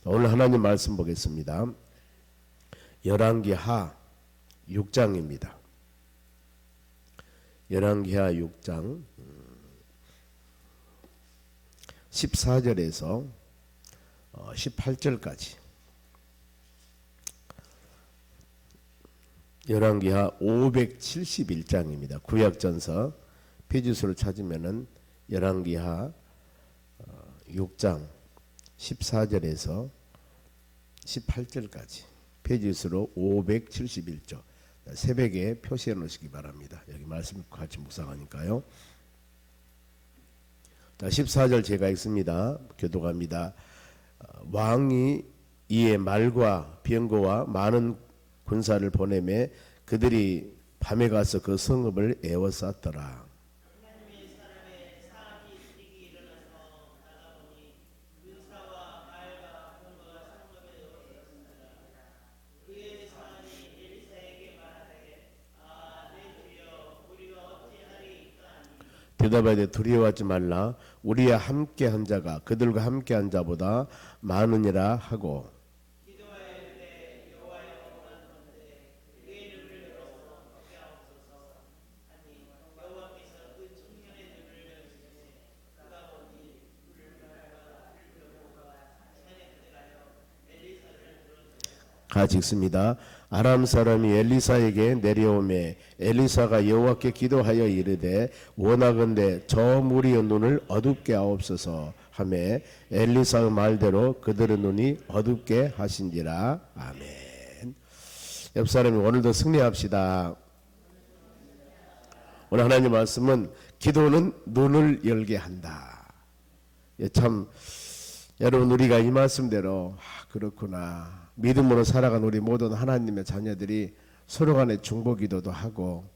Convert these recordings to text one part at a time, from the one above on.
오늘 하나님 말씀 보겠습니다. 열왕기하 6장입니다. 열왕기하 6장 14절에서 18절까지. 열왕기하 571장입니다. 구약전서 페이지수를 찾으면은 열왕기하 6장 14절에서 18절까지 페이지수로 571조. 새벽에 표시해 놓으시기 바랍니다. 여기 말씀 같이 묵상하니까요. 자, 14절 제가 읽습니다. 교독합니다. 왕이 이에 말과 병거와 많은 군사를 보내매 그들이 밤에 가서 그 성읍을 에워쌌더라. 대답하되 두려워하지 말라. 우리와 함께한 자가 그들과 함께한 자보다 많으니라 하고, 같이 읽습니다. 아람 사람이 엘리사에게 내려오매 엘리사가 여호와께 기도하여 이르되 원하건대 저 무리의 눈을 어둡게 하옵소서 하매 엘리사의 말대로 그들의 눈이 어둡게 하신지라. 아멘. 옆 사람이 오늘도 승리합시다. 오늘 하나님 말씀은 기도는 눈을 열게 한다. 참 여러분, 우리가 이 말씀대로 그렇구나, 믿음으로 살아간 우리 모든 하나님의 자녀들이 서로 간에 중보기도도 하고,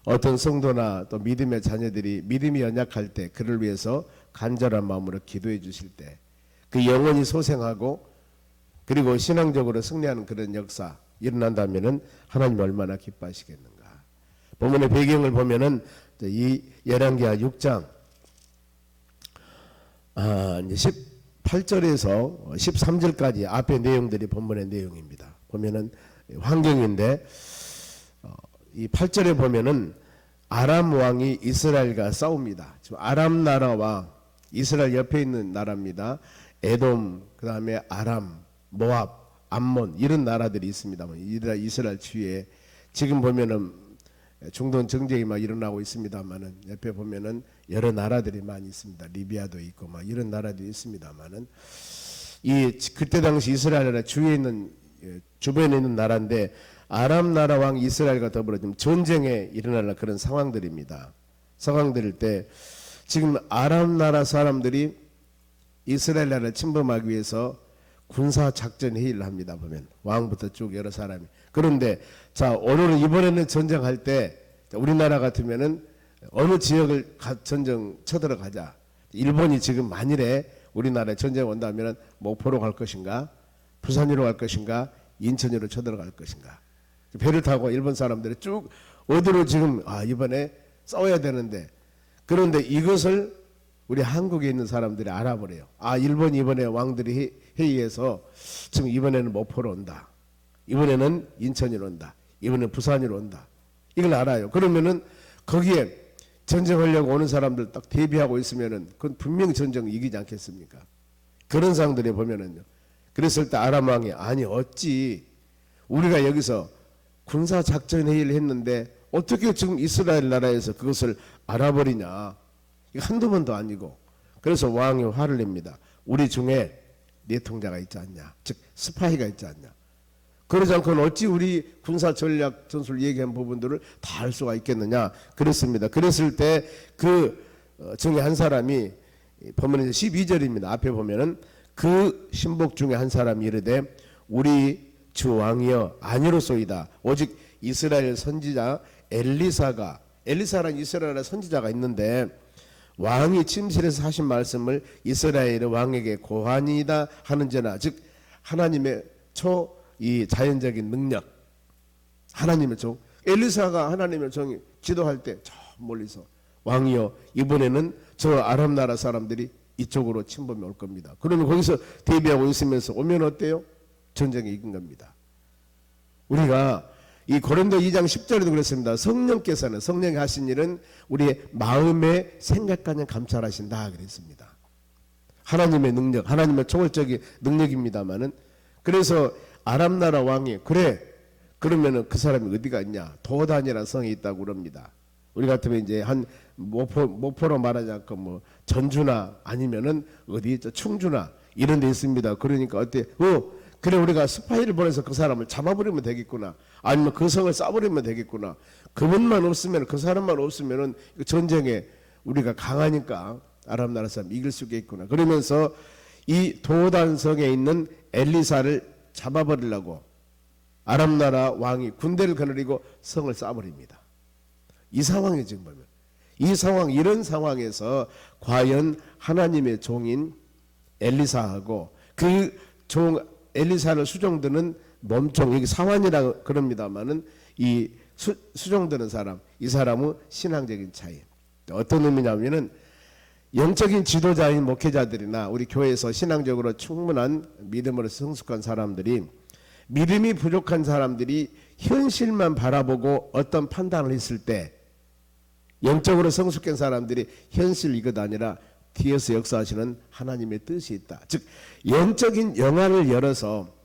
어떤 성도나 또 믿음의 자녀들이 믿음이 연약할 때 그를 위해서 간절한 마음으로 기도해 주실 때 그 영혼이 소생하고 그리고 신앙적으로 승리하는 그런 역사 일어난다면은 하나님 얼마나 기뻐하시겠는가. 본문의 배경을 보면은 이 열왕기하 6장 이제 18절에서 13절까지 앞의 내용들이 본문의 내용입니다. 보면은 환경인데, 이 8절에 보면은 아람 왕이 이스라엘과 싸웁니다. 지금 아람 나라와 이스라엘 옆에 있는 나라입니다. 에돔, 그 다음에 아람, 모압, 암몬, 이런 나라들이 있습니다. 이스라엘 주위에 지금 보면은 중동 정쟁이 막 일어나고 있습니다만은 옆에 보면은 여러 나라들이 많이 있습니다. 리비아도 있고 막 이런 나라들이 있습니다만은, 이 그때 당시 이스라엘 나라 주위에 있는 주변에 있는 나라인데 아람 나라 왕 이스라엘과 더불어 지금 전쟁에 일어날 그런 상황들입니다. 상황들일 때 지금 아람 나라 사람들이 이스라엘 나라를 침범하기 위해서 군사 작전 회의를 합니다. 보면 왕부터 쭉 여러 사람이. 그런데 자, 오늘은 이번에는 전쟁할 때 우리나라 같으면은 어느 지역을 전쟁 쳐들어가자. 일본이 지금 만일에 우리나라에 전쟁 온다면은 목포로 갈 것인가, 부산으로 갈 것인가, 인천으로 쳐들어갈 것인가. 배를 타고 일본 사람들이 쭉 어디로 지금 이번에 싸워야 되는데, 그런데 이것을 우리 한국에 있는 사람들이 알아버려요. 일본이 이번에 왕들이 회의해서 지금 이번에는 목포로 온다, 이번에는 인천으로 온다, 이번에는 부산으로 온다. 이걸 알아요. 그러면은 거기에 전쟁하려고 오는 사람들 딱 대비하고 있으면은 그건 분명히 전쟁 이기지 않겠습니까? 그런 상황들이 보면은요. 그랬을 때 아람 왕이 어찌 우리가 여기서 군사 작전 회의를 했는데 어떻게 지금 이스라엘 나라에서 그것을 알아버리냐. 이거 한두 번도 아니고. 그래서 왕이 화를 냅니다. 우리 중에 내통자가 있지 않냐, 즉 스파이가 있지 않냐. 그러지 않고는 어찌 우리 군사 전략 전술 얘기한 부분들을 다 알 수가 있겠느냐 그랬습니다. 그랬을 때 그 중에 한 사람이, 본문에 12절입니다. 앞에 보면은 그 신복 중에 한 사람이 이르되 우리 주 왕이여 아니로소이다. 오직 이스라엘 선지자 엘리사라는 이스라엘 선지자가 있는데 왕이 침실에서 하신 말씀을 이스라엘의 왕에게 고하니이다 하는지나, 즉 하나님의 이 자연적인 능력, 하나님의 종 엘리사가 하나님의 종이 기도할 때 저 멀리서 왕이여 이번에는 저 아람 나라 사람들이 이쪽으로 침범이 올 겁니다. 그러면 거기서 대비하고 있으면서 오면 어때요? 전쟁에 이긴 겁니다. 우리가 이 고린도 2장 10절에도 그랬습니다. 성령께서는, 성령이 하신 일은 우리의 마음의 생각까지 감찰하신다 그랬습니다. 하나님의 능력, 하나님의 초월적인 능력입니다마는, 그래서 아람 나라 왕이 그래 그러면은 그 사람이 어디가 있냐? 도단이라는 성이 있다고 그럽니다. 우리 같으면 이제 한 모포로 말하지 않고 뭐 전주나 아니면은 어디 충주나 이런 데 있습니다. 그러니까 어때? 그래 우리가 스파이를 보내서 그 사람을 잡아버리면 되겠구나. 아니면 그 성을 쏴버리면 되겠구나. 그분만 없으면, 그 사람만 없으면은 전쟁에 우리가 강하니까 아람 나라 사람 이길 수 있겠구나. 그러면서 이 도단성에 있는 엘리사를 잡아버리려고 아람 나라 왕이 군대를 거느리고 성을 쏴버립니다. 이 상황이 지금 보면, 이 상황, 이런 상황에서 과연 하나님의 종인 엘리사하고 그 종 엘리사를 수종드는 몸종, 여기 사환이라 그럽니다만은 이 수종드는 사람, 이 사람은 신앙적인 차이. 어떤 의미냐면은 영적인 지도자인 목회자들이나 우리 교회에서 신앙적으로 충분한 믿음으로 성숙한 사람들이, 믿음이 부족한 사람들이 현실만 바라보고 어떤 판단을 했을 때, 영적으로 성숙한 사람들이 현실 이것 아니라 뒤에서 역사하시는 하나님의 뜻이 있다. 즉 영적인 영안을 열어서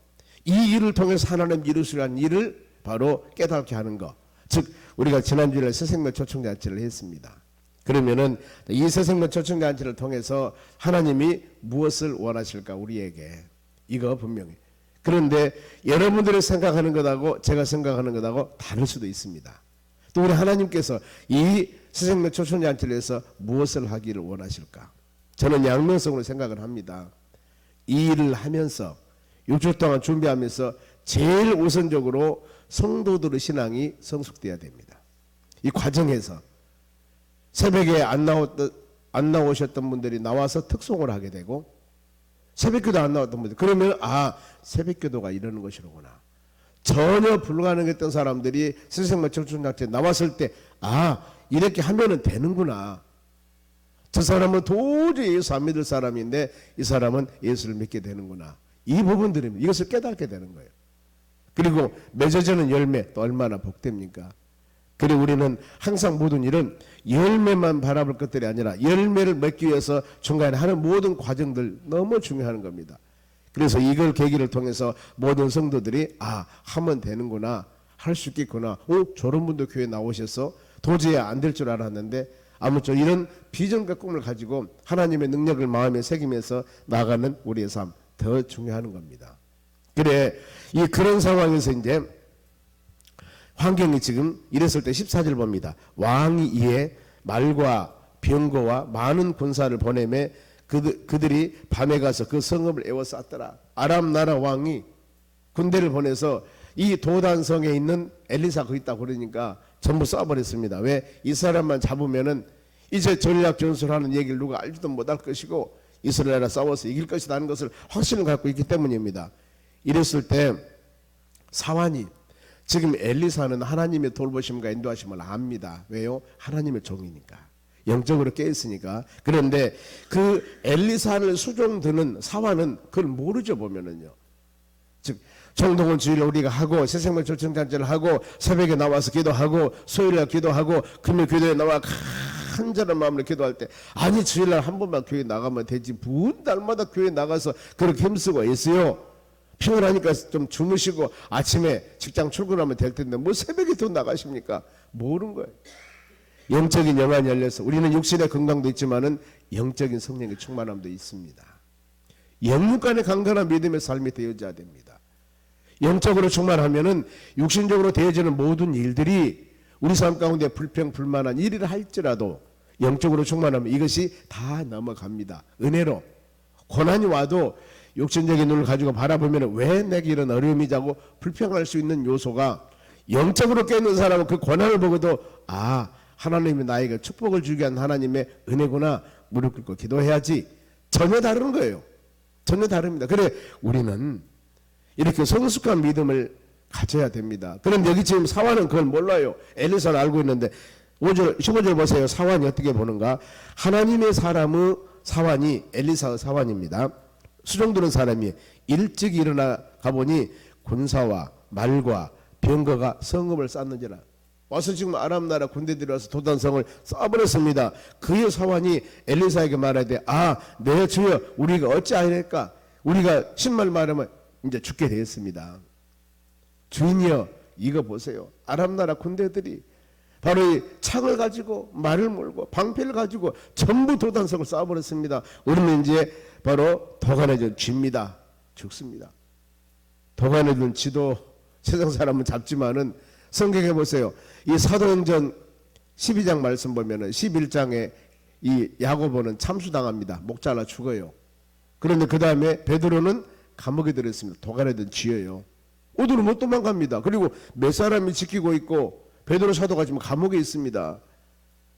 이 일을 통해서 하나님 이루시라는 일을 바로 깨닫게 하는 것. 즉 우리가 지난주에 새생명 초청잔치를 했습니다. 그러면은 이 새생명 초청잔치를 통해서 하나님이 무엇을 원하실까 우리에게, 이거 분명히. 그런데 여러분들이 생각하는 것하고 제가 생각하는 것하고 다를 수도 있습니다. 또 우리 하나님께서 이 새생명 초청잔치를 해서 무엇을 하기를 원하실까? 저는 양면성으로 생각을 합니다. 이 일을 하면서 6주 동안 준비하면서 제일 우선적으로 성도들의 신앙이 성숙돼야 됩니다. 이 과정에서 새벽에 안 나오셨던 분들이 나와서 특송을 하게 되고, 새벽기도 안 나왔던 분들, 그러면 새벽기도가 이러는 것이로구나. 전혀 불가능했던 사람들이 새생명 초청잔치에 나왔을 때 이렇게 하면은 되는구나. 저 사람은 도저히 예수 안 믿을 사람인데 이 사람은 예수를 믿게 되는구나. 이 부분들입니다. 이것을 깨닫게 되는 거예요. 그리고 맺어지는 열매 또 얼마나 복됩니까? 그리고 우리는 항상 모든 일은 열매만 바라볼 것들이 아니라 열매를 맺기 위해서 중간에 하는 모든 과정들 너무 중요한 겁니다. 그래서 이걸 계기를 통해서 모든 성도들이 하면 되는구나, 할 수 있겠구나. 저런 분도 교회 나오셔서 도저히 안 될 줄 알았는데, 아무쪼록 이런 비전과 꿈을 가지고 하나님의 능력을 마음에 새기면서 나가는 우리의 삶 더 중요한 겁니다. 그래 그런 상황에서 이제 환경이 지금 이랬을 때 14절 봅니다. 왕이 이에 말과 병거와 많은 군사를 보내매 그들이 밤에 가서 그 성읍을 에워쌌더라. 아람 나라 왕이 군대를 보내서 이 도단성에 있는 엘리사 거기 있다고 그러니까 전부 쏴버렸습니다. 왜? 이 사람만 잡으면은 이제 전략 전술하는 얘기를 누가 알지도 못할 것이고 이스라엘과 싸워서 이길 것이라는 것을 확신을 갖고 있기 때문입니다. 이랬을 때 사환이, 지금 엘리사는 하나님의 돌보심과 인도하심을 압니다. 왜요? 하나님의 종이니까, 영적으로 깨있으니까. 그런데 그 엘리사를 수종드는 사환은 그걸 모르죠. 보면은요, 즉 총동원 주일을 우리가 하고 새생명 초청잔치를 하고 새벽에 나와서 기도하고 수요일날 기도하고 금요일 교회에 나와 간절한 마음으로 기도할 때, 주일날 한 번만 교회 나가면 되지 분 날마다 교회 나가서 그렇게 힘쓰고 있어요. 피곤하니까 좀 주무시고 아침에 직장 출근하면 될 텐데 뭐 새벽에 또 나가십니까? 모르는 거예요. 영적인 영안이 열려서 우리는 육신의 건강도 있지만은 영적인 성령의 충만함도 있습니다. 영육간의 강건한 믿음의 삶이 되어져야 됩니다. 영적으로 충만하면은 육신적으로 되어지는 모든 일들이 우리 삶 가운데 불평 불만한 일을 할지라도 영적으로 충만하면 이것이 다 넘어갑니다. 은혜로. 고난이 와도 육신적인 눈을 가지고 바라보면 왜 내게 이런 어려움이 자고 불평할 수 있는 요소가, 영적으로 깨는 사람은 그 고난을 보고도 하나님이 나에게 축복을 주기 위한 하나님의 은혜구나, 무릎 꿇고 기도해야지. 전혀 다른 거예요. 전혀 다릅니다. 그래 우리는 이렇게 성숙한 믿음을 가져야 됩니다. 그런데 여기 지금 사환은 그걸 몰라요. 엘리사를 알고 있는데 15절 보세요. 사환이 어떻게 보는가? 하나님의 사람의 사환이 엘리사의 사환입니다. 수종드는 사람이 일찍 일어나 가보니 군사와 말과 병거가 성읍을 쌓는지라. 와서 지금 아람 나라 군대들이 와서 도단성을 쌓아버렸습니다. 그의 사환이 엘리사에게 말하되 내 주여 우리가 어찌하리까. 우리가 신말 말하면 이제 죽게 되었습니다. 주인이여 이거 보세요. 아람 나라 군대들이 바로 이 창을 가지고 말을 몰고 방패를 가지고 전부 도단성을 쌓아버렸습니다. 우리는 이제 바로 도간에 든 쥐입니다. 죽습니다. 도간에 든 쥐도 세상 사람은 잡지만은 성경에 보세요. 이 사도행전 12장 말씀 보면은 11장에 이 야고보는 참수당합니다. 목 잘라 죽어요. 그런데 그 다음에 베드로는 감옥에 들었습니다. 도간에 든 쥐예요. 어디로 못 도망갑니다. 그리고 몇 사람이 지키고 있고 베드로 사도가 지금 감옥에 있습니다.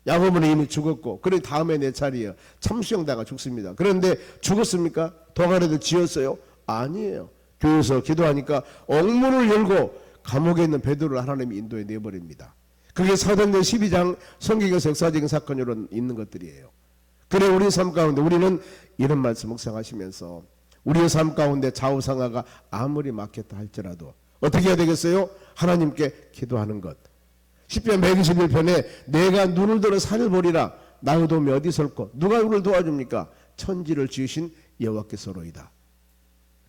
야고보는 이미 죽었고 그래 다음에 내 차례예요. 참수형당하 죽습니다. 그런데 죽었습니까? 도간에 든 쥐였어요? 아니에요. 교회에서 기도하니까 옥문을 열고 감옥에 있는 베드로를 하나님이 인도에 내버립니다. 그게 사도행전 12장 성경에서 역사적인 사건으로 있는 것들이에요. 그래 우리 삶 가운데 우리는 이런 말씀 묵상하시면서 우리의 삶 가운데 좌우상하가 아무리 막혔다 할지라도 어떻게 해야 되겠어요? 하나님께 기도하는 것. 시편 121편에 내가 눈을 들어 산을 보리라 나의 도움이 어디 있을꼬. 누가 우리를 도와줍니까? 천지를 지으신 여호와께서로이다.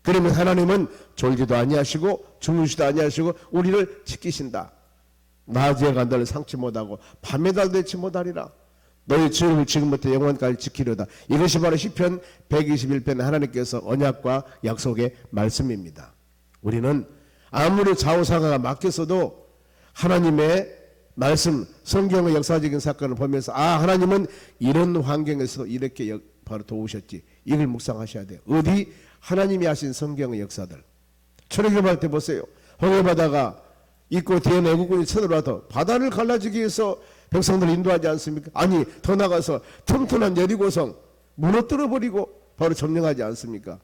그러면 하나님은 졸지도 아니하시고 주무시도 아니하시고 우리를 지키신다. 낮에 간다를 상치 못하고 밤에 달대치 못하리라. 너희 주를 지금부터 영원까지 지키려다. 이것이 바로 시편 121편의 하나님께서 언약과 약속의 말씀입니다. 우리는 아무리 좌우상하가 막혔어도 하나님의 말씀, 성경의 역사적인 사건을 보면서 하나님은 이런 환경에서 이렇게 바로 도우셨지. 이걸 묵상하셔야 돼요. 어디? 하나님이 하신 성경의 역사들. 출애굽할 때 보세요. 홍해바다가 있고 뒤에 애국군이 쳐들어와서 바다를 갈라지기 위해서 백성들을 인도하지 않습니까? 아니 더 나가서 튼튼한 여리고성 무너뜨려 버리고 바로 점령하지 않습니까?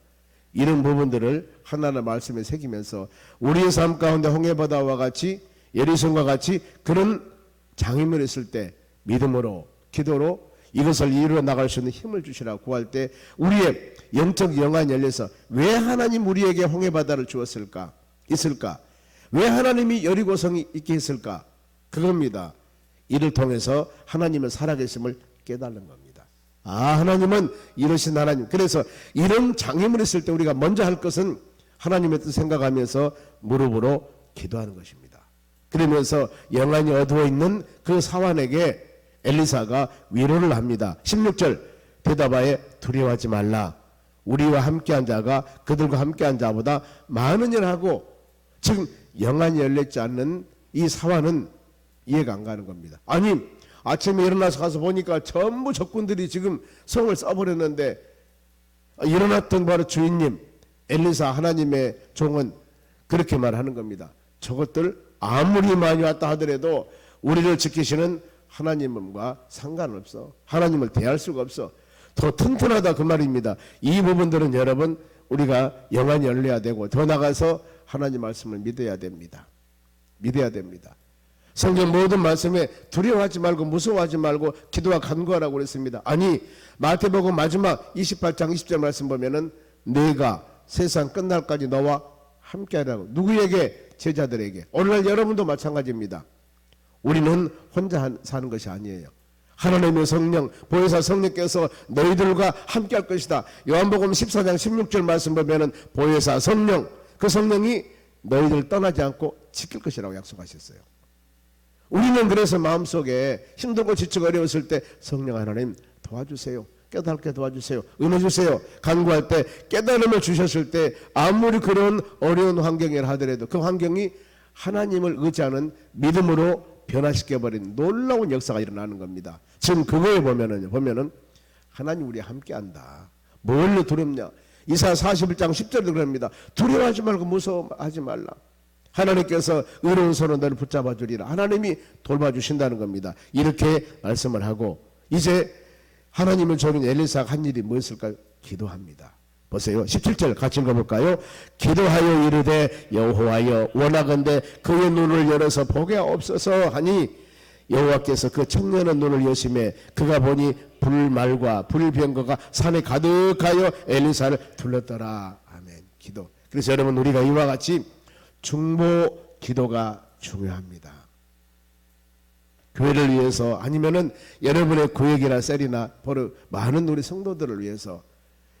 이런 부분들을 하나님의 말씀에 새기면서 우리의 삶 가운데 홍해바다와 같이 예리성과 같이 그런 장애물이 있을 때 믿음으로 기도로 이것을 이루어 나갈 수 있는 힘을 주시라고 구할 때 우리의 영적 영안이 열려서 왜 하나님 우리에게 홍해바다를 주었을까? 있을까? 왜 하나님이 여리고성이 있게 했을까? 그겁니다. 이를 통해서 하나님은 살아계심을 깨달는 겁니다. 하나님은 이러신 하나님. 그래서 이런 장애물이 있을 때 우리가 먼저 할 것은 하나님의 뜻 생각하면서 무릎으로 기도하는 것입니다. 그러면서 영안이 어두워 있는 그 사환에게 엘리사가 위로를 합니다. 16절 대답하여 두려워하지 말라. 우리와 함께한 자가 그들과 함께한 자보다 많은 일을 하고 지금 영안이 열렸지 않는 이 사환은 이해가 안 가는 겁니다. 아니 아침에 일어나서 가서 보니까 전부 적군들이 지금 성을 써버렸는데 일어났던 바로 주인님 엘리사 하나님의 종은 그렇게 말하는 겁니다. 저것들 아무리 많이 왔다 하더라도 우리를 지키시는 하나님과 상관없어. 하나님을 대할 수가 없어. 더 튼튼하다 그 말입니다. 이 부분들은 여러분 우리가 영안이 열려야 되고 더 나가서 하나님 말씀을 믿어야 됩니다. 믿어야 됩니다. 성경 모든 말씀에 두려워하지 말고 무서워하지 말고 기도와 간구하라고 그랬습니다. 아니 마태복음 마지막 28장 20절 말씀 보면은 내가 세상 끝날까지 너와 함께하라고. 누구에게? 제자들에게. 오늘날 여러분도 마찬가지입니다. 우리는 혼자 사는 것이 아니에요. 하나님의 성령 보혜사 성령께서 너희들과 함께할 것이다. 요한복음 14장 16절 말씀 보면은 보혜사 성령 그 성령이 너희들 떠나지 않고 지킬 것이라고 약속하셨어요. 우리는 그래서 마음속에 힘들고 지치고 어려웠을 때 성령 하나님 도와주세요. 깨닫게 도와주세요. 은혜 주세요. 간구할 때 깨달음을 주셨을 때 아무리 그런 어려운 환경이라 하더라도 그 환경이 하나님을 의지하는 믿음으로 변화시켜버린 놀라운 역사가 일어나는 겁니다. 지금 그거에 보면은 하나님 우리 함께한다. 뭘로 두렵냐? 이사야 41장 10절도 그럽니다. 두려워하지 말고 무서워하지 말라. 하나님께서 의로운 손으로 너를 붙잡아 주리라. 하나님이 돌봐주신다는 겁니다. 이렇게 말씀을 하고 이제 하나님을 조린 엘리사가 한 일이 무엇일까요? 기도합니다. 보세요. 17절 같이 읽어볼까요? 기도하여 이르되 여호와여 원하건대 그의 눈을 열어서 보게 없어서 하니 여호와께서 그 청년의 눈을 여심해 그가 보니 불말과 불병거가 산에 가득하여 엘리사를 둘렀더라. 아멘. 기도. 그래서 여러분, 우리가 이와 같이 중보 기도가 중요합니다. 교회를 위해서, 아니면은 여러분의 구역이나 셀이나 바로 많은 우리 성도들을 위해서,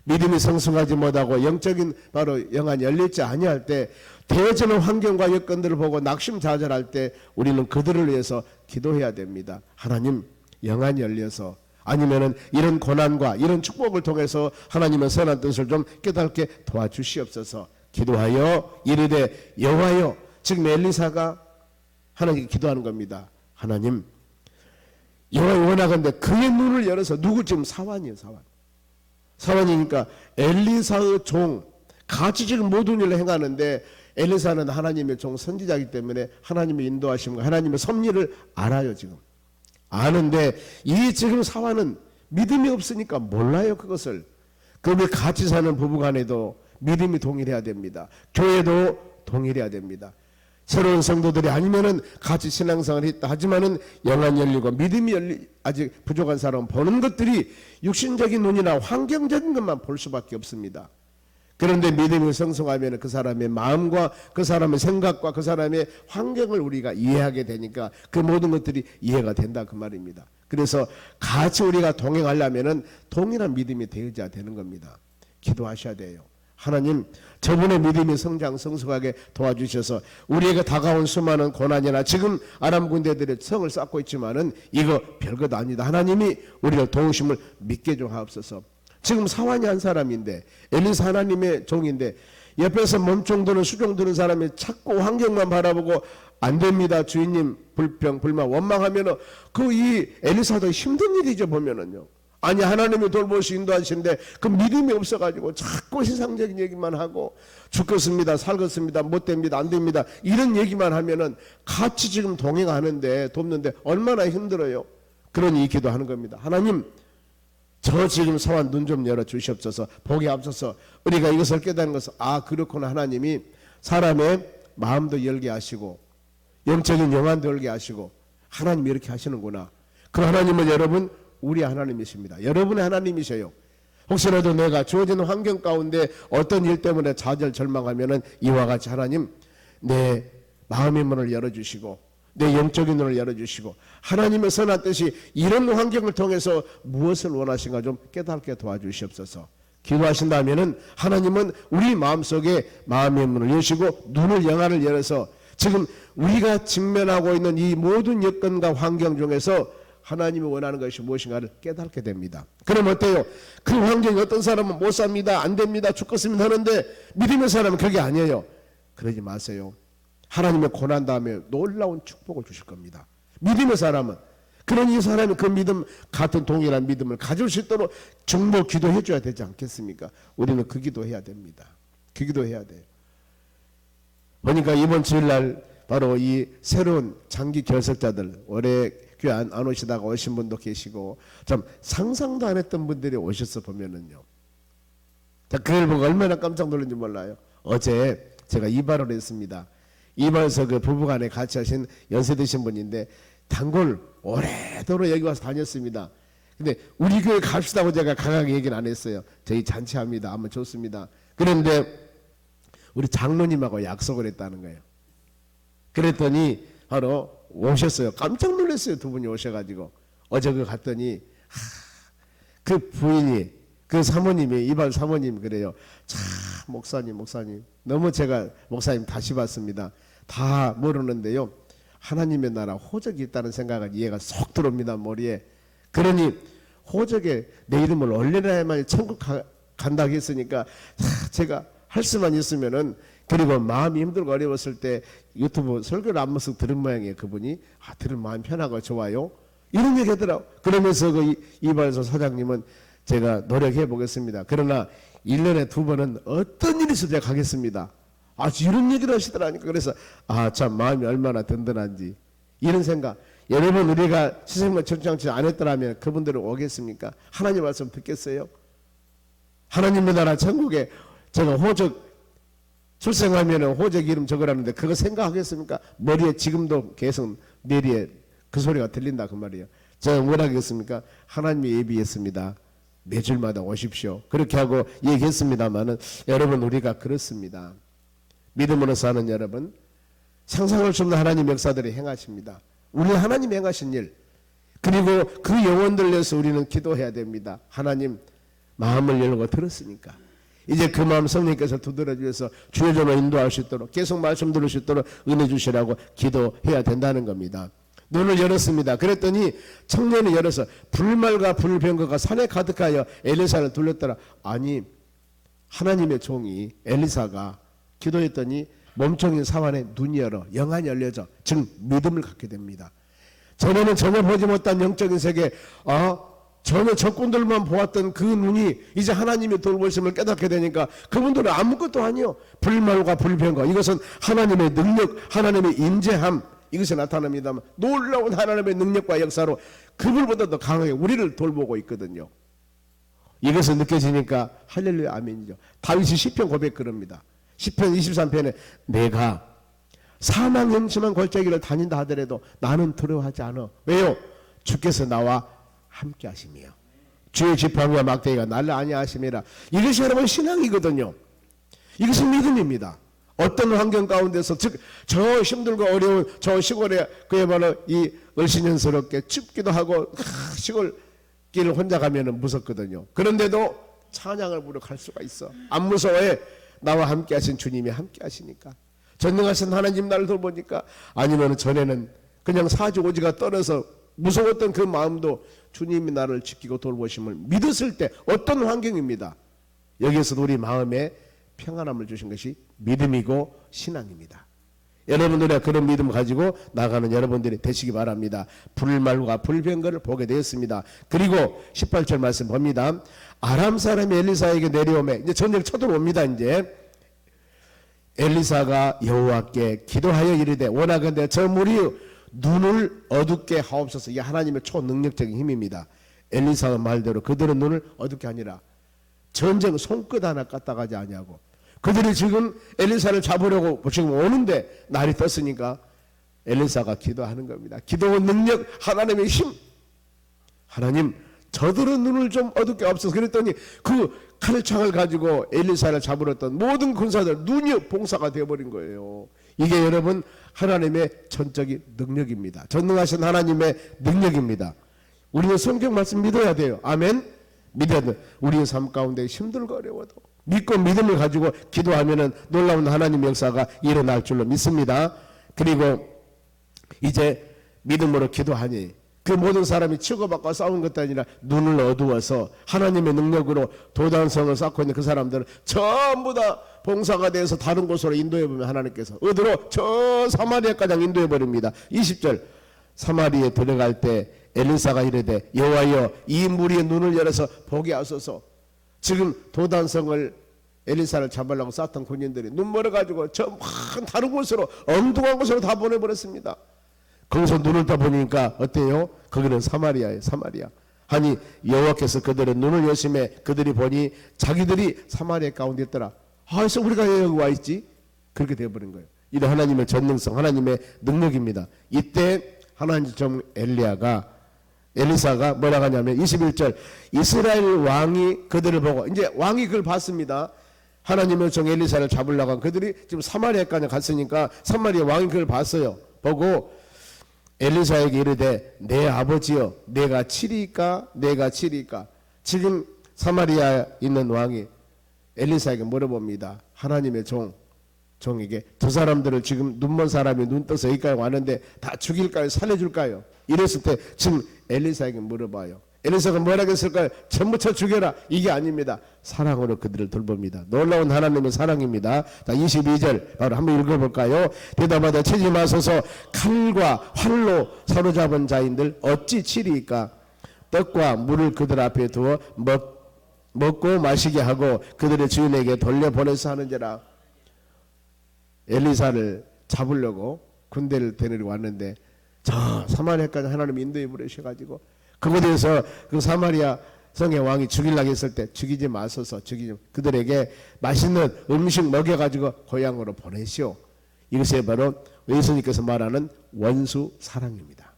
믿음이 성숙하지 못하고 영적인 바로 영안이 열리지 아니할 때, 대전의 환경과 여건들을 보고 낙심좌절할 때 우리는 그들을 위해서 기도해야 됩니다. 하나님, 영안이 열려서, 아니면은 이런 고난과 이런 축복을 통해서 하나님의 선한 뜻을 좀 깨닫게 도와주시옵소서. 기도하여 이르되 여호와여, 지금 엘리사가 하나님께 기도하는 겁니다. 하나님, 여호와 원하건대 그의 눈을 열어서, 누구 지금 사환이에요. 사환이니까 엘리사의 종, 같이 지금 모든 일을 행하는데, 엘리사는 하나님의 종 선지자이기 때문에 하나님의 인도하심과 하나님의 섭리를 알아요. 지금 아는데 이 지금 사환은 믿음이 없으니까 몰라요. 그것을. 그러면 같이 사는 부부간에도 믿음이 동일해야 됩니다. 교회도 동일해야 됩니다. 새로운 성도들이 아니면은 같이 신앙생활을 했다 하지만은 영안이 열리고 믿음이 아직 부족한 사람은 보는 것들이 육신적인 눈이나 환경적인 것만 볼 수밖에 없습니다. 그런데 믿음이 성숙하면 그 사람의 마음과 그 사람의 생각과 그 사람의 환경을 우리가 이해하게 되니까 그 모든 것들이 이해가 된다, 그 말입니다. 그래서 같이 우리가 동행하려면은 동일한 믿음이 되어야 되는 겁니다. 기도하셔야 돼요. 하나님, 저분의 믿음이 성장성숙하게 도와주셔서 우리에게 다가온 수많은 고난이나 지금 아람 군대들의 성을 쌓고 있지만은 이거 별것 아니다. 하나님이 우리를 도우심을 믿게 좀 하옵소서. 지금 사환이 한 사람인데, 엘리사 하나님의 종인데, 옆에서 멈춰드는 수종드는 사람이 자꾸 환경만 바라보고 안 됩니다, 주인님, 불평 불만 원망하면은 그 이 엘리사도 힘든 일이죠. 보면은요. 아니, 하나님이 돌보시 인도하시는데 그 믿음이 없어가지고 자꾸 세상적인 얘기만 하고 죽겠습니다, 살겠습니다, 못됩니다, 안됩니다, 이런 얘기만 하면은 같이 지금 동행하는데 돕는데 얼마나 힘들어요. 그러니 기도하는 겁니다. 하나님, 저 지금 사환 눈 좀 열어 주시옵소서. 복이 앞서서 우리가 이것을 깨닫는 것은, 아, 그렇구나. 하나님이 사람의 마음도 열게 하시고 영적인 영안도 열게 하시고 하나님이 이렇게 하시는구나. 그 하나님은 여러분 우리 하나님이십니다. 여러분의 하나님이셔요. 혹시라도 내가 주어지는 환경 가운데 어떤 일 때문에 좌절 절망하면은 이와 같이 하나님, 내 마음의 문을 열어주시고 내 영적인 눈을 열어주시고 하나님의 선한 뜻이 이런 환경을 통해서 무엇을 원하신가 좀 깨닫게 도와주시옵소서. 기도하신다면은 하나님은 우리 마음속에 마음의 문을 여시고 눈을 영안을 열어서 지금 우리가 직면하고 있는 이 모든 여건과 환경 중에서 하나님이 원하는 것이 무엇인가를 깨닫게 됩니다. 그럼 어때요? 그 환경이 어떤 사람은 못 삽니다, 안 됩니다, 죽겠습니다 하는데 믿음의 사람은 그게 아니에요. 그러지 마세요. 하나님의 고난 다음에 놀라운 축복을 주실 겁니다. 믿음의 사람은, 그러니 이 사람이 그 믿음, 같은 동일한 믿음을 가질 수 있도록 중보 기도해 줘야 되지 않겠습니까? 우리는 그 기도해야 됩니다. 그 기도해야 돼요. 보니까 이번 주일날 바로 이 새로운 장기 결석자들, 올해 교회 안 오시다가 오신 분도 계시고 참 상상도 안 했던 분들이 오셔서 보면은요, 자, 그걸 보고 얼마나 깜짝 놀랐는지 몰라요. 어제 제가 이발을 했습니다. 이발에서 그 부부간에 같이 하신 연세 드신 분인데 단골 오래도록 여기 와서 다녔습니다. 근데 우리 교회 갑시다고 제가 강하게 얘기는 안 했어요. 저희 잔치합니다, 아무 좋습니다. 그런데 우리 장로님하고 약속을 했다는 거예요. 그랬더니 바로 오셨어요. 깜짝 놀랐어요. 두 분이 오셔가지고 어제 그 갔더니 그 부인이, 그 사모님이, 이발 사모님 그래요. 참 목사님 너무 제가 목사님 다시 봤습니다. 다 모르는데요, 하나님의 나라 호적이 있다는 생각은 이해가 쏙 들어옵니다, 머리에. 그러니 호적에 내 이름을 올려놔야만 천국 간다고 했으니까 제가 할 수만 있으면은, 그리고 마음이 힘들고 어려웠을 때 유튜브 설교를 한 번씩 들은 모양이에요. 그분이. 아, 들은 마음 편하고 좋아요, 이런 얘기 하더라고. 그러면서 그 이발소 사장님은 제가 노력해 보겠습니다, 그러나 1년에 2번은 어떤 일이 있어도 제가 가겠습니다. 아, 이런 얘기를 하시더라니까. 그래서 아, 참 마음이 얼마나 든든한지, 이런 생각. 여러분, 우리가 시생과 철저히 안 했더라면 그분들은 오겠습니까? 하나님 말씀 듣겠어요? 하나님의 나라 천국에 제가 호적 출생하면 호적 이름 적으라는데 그거 생각하겠습니까? 머리에 지금도 계속 뇌리에 그 소리가 들린다 그 말이에요. 제가 뭐라 하겠습니까? 하나님이 예비했습니다. 매 줄마다 오십시오. 그렇게 하고 얘기했습니다마는 여러분 우리가 그렇습니다. 믿음으로 사는 여러분 상상할 수 없는 하나님 역사들이 행하십니다. 우리 하나님 행하신 일 그리고 그 영혼들 위해서 우리는 기도해야 됩니다. 하나님 마음을 열고 들었으니까 이제 그 마음 성령께서 두드려 주셔서 주의 전으로 인도할 수 있도록 계속 말씀 들을 수 있도록 은혜 주시라고 기도해야 된다는 겁니다. 눈을 열었습니다. 그랬더니 청년이 열어서 불말과 불병거가 산에 가득하여 엘리사를 둘렀더라. 아니 하나님의 종이 엘리사가 기도했더니 몸종인 사환의 눈이 열어 영안이 열려져 즉 믿음을 갖게 됩니다. 전에는 전혀 보지 못한 영적인 세계 전혀 적군들만 보았던 그 눈이 이제 하나님의 돌보심을 깨닫게 되니까 그분들은 아무것도 아니요. 불말과 불병거 이것은 하나님의 능력 하나님의 인재함 이것이 나타납니다만 놀라운 하나님의 능력과 역사로 그들보다 더 강하게 우리를 돌보고 있거든요. 이것을 느껴지니까 할렐루야 아멘이죠. 다윗이 시편 고백 그럽니다. 시편 23편에 내가 사망 영심한 골짜기를 다닌다 하더라도 나는 두려워하지 않아. 왜요? 주께서 나와 함께 하심이요 주의 지팡이와 막대기가 나를 아니하심이라. 이것이 여러분 신앙이거든요. 이것이 믿음입니다. 어떤 환경 가운데서 즉 저 힘들고 어려운 저 시골에 그야말로 이 얼씬연스럽게 춥기도 하고 시골 길을 혼자 가면은 무섭거든요. 그런데도 찬양을 부르고 갈 수가 있어. 안 무서워해. 나와 함께 하신 주님이 함께 하시니까. 전능하신 하나님 나를 돌보니까. 아니면 전에는 그냥 사지오지가 떨어서 무서웠던 그 마음도 주님이 나를 지키고 돌보심을 믿었을 때 어떤 환경입니다. 여기에서 우리 마음에 평안함을 주신 것이 믿음이고 신앙입니다. 여러분들의 그런 믿음을 가지고 나가는 여러분들이 되시기 바랍니다. 불말과 불병거를 보게 되었습니다. 그리고 18절 말씀 봅니다. 아람 사람이 엘리사에게 내려오매 이제 전쟁 쳐들어옵니다. 이제 엘리사가 여호와께 기도하여 이르되 원하건대 저 물이 눈을 어둡게 하옵소서. 이게 하나님의 초능력적인 힘입니다. 엘리사의 말대로 그들은 눈을 어둡게 하니라. 전쟁 손끝 하나 까딱하지 아니하고 그들이 지금 엘리사를 잡으려고 지금 오는데 날이 떴으니까 엘리사가 기도하는 겁니다. 기도의 능력 하나님의 힘. 하나님 저들은 눈을 좀 어둡게 없어서 그랬더니 그 칼창을 가지고 엘리사를 잡으렸던 모든 군사들 눈이 봉사가 되어버린 거예요. 이게 여러분 하나님의 전적인 능력입니다. 전능하신 하나님의 능력입니다. 우리는 성경 말씀 믿어야 돼요. 아멘. 믿어야 돼. 우리의 삶 가운데 힘들고 어려워도 믿고 믿음을 가지고 기도하면은 놀라운 하나님의 역사가 일어날 줄로 믿습니다. 그리고 이제 믿음으로 기도하니 그 모든 사람이 치고받고 싸운 것도 아니라 눈을 어두워서 하나님의 능력으로 도단성을 쌓고 있는 그 사람들은 전부 다 봉사가 돼서 다른 곳으로 인도해보면 하나님께서 어디로? 저 사마리아까지 인도해버립니다. 20절 사마리아에 들어갈 때 엘리사가 이르되 여호와여 이 무리의 눈을 열어서 보게 하소서. 지금 도단성을 엘리사를 잡으려고 쌓던 군인들이 눈 멀어가지고 저 큰 다른 곳으로 엉뚱한 곳으로 다 보내버렸습니다. 거기서 눈을 떠 보니까 어때요? 거기는 사마리아예요. 사마리아. 아니 여호와께서 그들의 눈을 여심해 그들이 보니 자기들이 사마리아 가운데 있더라. 그래서 우리가 왜 여기 와 있지? 그렇게 되어버린 거예요. 이런 하나님의 전능성 하나님의 능력입니다. 이때 하나님 종 엘리사가 뭐라고 하냐면 21절 이스라엘 왕이 그들을 보고 이제 왕이 그걸 봤습니다. 하나님의 종 엘리사를 잡으려고 한 그들이 지금 사마리아까지 갔으니까 사마리아 왕이 그걸 봤어요. 보고 엘리사에게 이르되 내 아버지여 내가 치리까 내가 치리까. 지금 사마리아에 있는 왕이 엘리사에게 물어봅니다. 하나님의 종에게 저 사람들을 지금 눈먼 사람이 눈 떠서 여기까지 왔는데 다 죽일까요 살려줄까요? 이랬을 때 지금 엘리사에게 물어봐요. 엘리사가 뭐라고 했을까요? 전부 쳐 죽여라. 이게 아닙니다. 사랑으로 그들을 돌봅니다. 놀라운 하나님의 사랑입니다. 자 22절 바로 한번 읽어볼까요? 대답하되 치지 마소서. 칼과 활로 사로잡은 자인들 어찌 치리이까. 떡과 물을 그들 앞에 두어 먹고 마시게 하고 그들의 주인에게 돌려보내서 하는지라. 엘리사를 잡으려고 군대를 데리고 왔는데 저 사마리아까지 하나님 인도해 버리셔가지고 그곳에서 그 사마리아 성의 왕이 죽이려고 했을 때 죽이지 마소서. 그들에게 맛있는 음식 먹여가지고 고향으로 보내시오. 이것이 바로 예수님께서 말하는 원수 사랑입니다.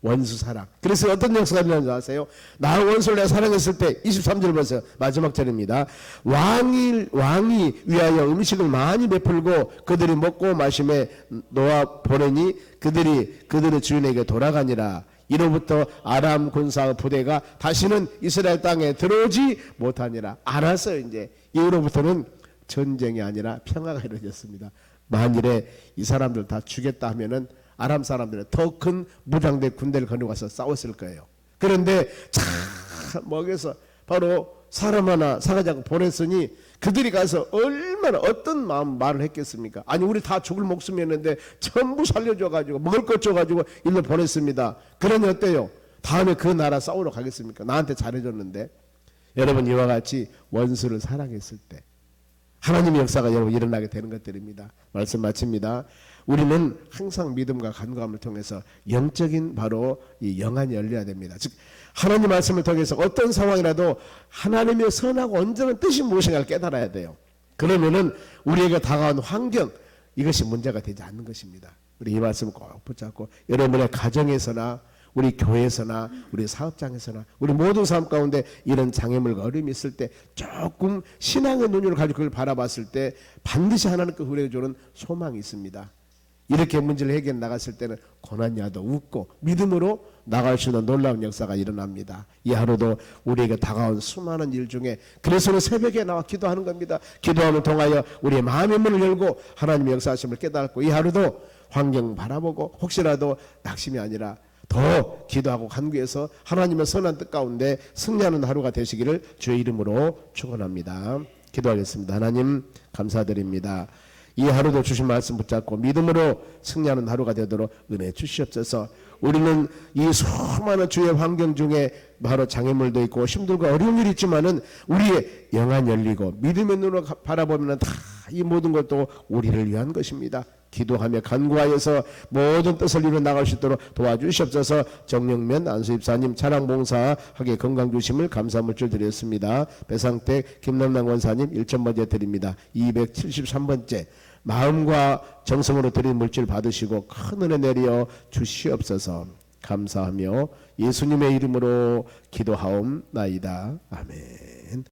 원수 사랑. 그래서 어떤 역사가 일어나는지 아세요? 나 원수를 내가 사랑했을 때 23절 보세요. 마지막 절입니다. 왕이 위하여 음식을 많이 베풀고 그들이 먹고 마심에 놓아 보내니 그들의 주인에게 돌아가니라. 이로부터 아람 군사 부대가 다시는 이스라엘 땅에 들어오지 못하니라. 알았어요. 이제 이후로부터는 전쟁이 아니라 평화가 이루어졌습니다. 만일에 이 사람들 다 죽였다 하면은 아람 사람들은 더 큰 무장대 군대를 거느리고 와서 싸웠을 거예요. 그런데 참 먹여서 바로 사람 하나 사가지 않고 보냈으니 그들이 가서 얼마나 어떤 말을 했겠습니까? 아니 우리 다 죽을 목숨이었는데 전부 살려줘가지고 먹을 것 줘가지고 일로 보냈습니다. 그러니 어때요? 다음에 그 나라 싸우러 가겠습니까? 나한테 잘해줬는데. 여러분 이와 같이 원수를 사랑했을 때 하나님의 역사가 여러분 일어나게 되는 것들입니다. 말씀 마칩니다. 우리는 항상 믿음과 간구함을 통해서 영적인 바로 이 영안이 열려야 됩니다. 즉 하나님 말씀을 통해서 어떤 상황이라도 하나님의 선하고 온전한 뜻이 무엇인가를 깨달아야 돼요. 그러면은 우리에게 다가온 환경 이것이 문제가 되지 않는 것입니다. 우리 이 말씀을 꼭 붙잡고 여러분의 가정에서나 우리 교회에서나 우리 사업장에서나 우리 모든 삶 가운데 이런 장애물과 어려움이 있을 때 조금 신앙의 눈으로 가지고 그걸 바라봤을 때 반드시 하나님께 우리에게 주는 소망이 있습니다. 이렇게 문제를 해결해 나갔을 때는 고난야도 웃고 믿음으로 나갈 수 있는 놀라운 역사가 일어납니다. 이 하루도 우리에게 다가온 수많은 일 중에 그래서는 새벽에 나와 기도하는 겁니다. 기도함을 통하여 우리의 마음의 문을 열고 하나님의 역사하심을 깨닫고 이 하루도 환경 바라보고 혹시라도 낙심이 아니라 더 기도하고 간구해서 하나님의 선한 뜻 가운데 승리하는 하루가 되시기를 주의 이름으로 축원합니다. 기도하겠습니다. 하나님 감사드립니다. 이 하루도 주신 말씀 붙잡고 믿음으로 승리하는 하루가 되도록 은혜 주시옵소서. 우리는 이 수많은 주의 환경 중에 바로 장애물도 있고 힘들고 어려운 일이 있지만은 우리의 영안 열리고 믿음의 눈으로 바라보면 다 이 모든 것도 우리를 위한 것입니다. 기도하며 간구하여서 모든 뜻을 이루어 나갈 수 있도록 도와주시옵소서. 정영면 안수입사님 차량봉사하게 건강 주심을 감사 물질 드렸습니다. 배상택 김남남 권사님 1,000번째 드립니다. 273번째 마음과 정성으로 드린 물질 받으시고 큰 은혜 내려 주시옵소서. 감사하며 예수님의 이름으로 기도하옵나이다. 아멘.